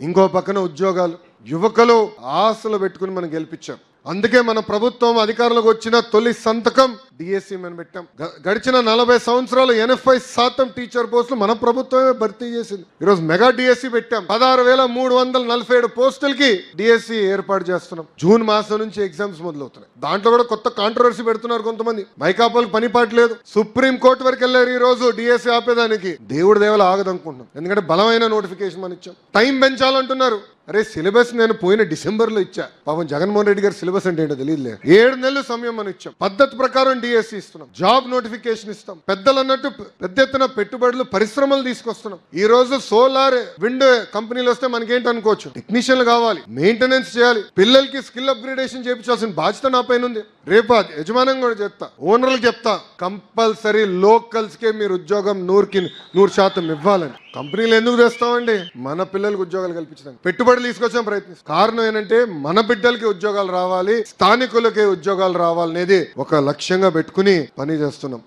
ఇంకో పక్కన ఉద్యోగాలు, యువకులు ఆశలు పెట్టుకుని మనం గెలిపించాం. అందుకే మన ప్రభుత్వం అధికారంలోకి వచ్చిన తొలి సంతకం డిఎస్సి మనం పెట్టాం. గడిచిన 40 సంవత్సరాలు 80% టీచర్ పోస్టులు మన ప్రభుత్వమే భర్తీ చేసింది. ఈరోజు మెగా డిఎస్సి పెట్టాం. 16,347 పోస్టులకి డిఎస్సి ఏర్పాటు చేస్తున్నాం. జూన్ మాసం నుంచి ఎగ్జామ్స్ మొదలవుతున్నాయి. దాంట్లో కూడా కొత్త కాంట్రవర్సీ పెడుతున్నారు కొంతమంది. మైకాపాలకు పని పాట లేదు, సుప్రీం కోర్టు వరకు వెళ్ళారు. ఈ రోజు డిఎస్సి ఆపేదానికి దేవుడి దేవల ఆగదనుకుంటున్నాం. ఎందుకంటే బలమైన నోటిఫికేషన్ మనం ఇచ్చాం. టైం పెంచాలంటున్నారు. అరే సిలబస్ నేను పోయిన డిసెంబర్లో ఇచ్చా. పాపం జగన్మోహన్ రెడ్డి గారు సిలబస్ అంటే ఏంటో తెలియదులే. 7 నెలలు సమయం మనం ఇచ్చాం. పద్ధతి ప్రకారం డిఎస్సి ఇస్తున్నాం. జాబ్ నోటిఫికేషన్ ఇస్తాం. పెద్దలు అన్నట్టు పెద్ద ఎత్తున పెట్టుబడులు, పరిశ్రమలు తీసుకొస్తున్నాం. ఈ రోజు సోలార్, విండ్ కంపెనీలు వస్తే మనకేంటి అనుకోవచ్చు, టెక్నీషియన్లు కావాలి, మెయింటెనెన్స్ చేయాలి, పిల్లలకి స్కిల్ అప్గ్రేడేషన్ చేయించాల్సిన బాధ్యత నా పైన ఉంది. రేపు యజమానం కూడా చెప్తా, ఓనర్లకు చెప్తా, కంపల్సరీ లోకల్స్ కే మీరు ఉద్యోగం 100% ఇవ్వాలని. కంపెనీలు ఎందుకు తెస్తామండి? మన పిల్లలకు ఉద్యోగాలు కల్పించడానికి పెట్టుబడులు తీసుకొచ్చాం, ప్రయత్నిస్తాం. కారణం ఏంటంటే మన బిడ్డలకి ఉద్యోగాలు రావాలి, స్థానికులకి ఉద్యోగాలు రావాలనేది ఒక లక్ష్యంగా పెట్టుకుని పని చేస్తున్నాం.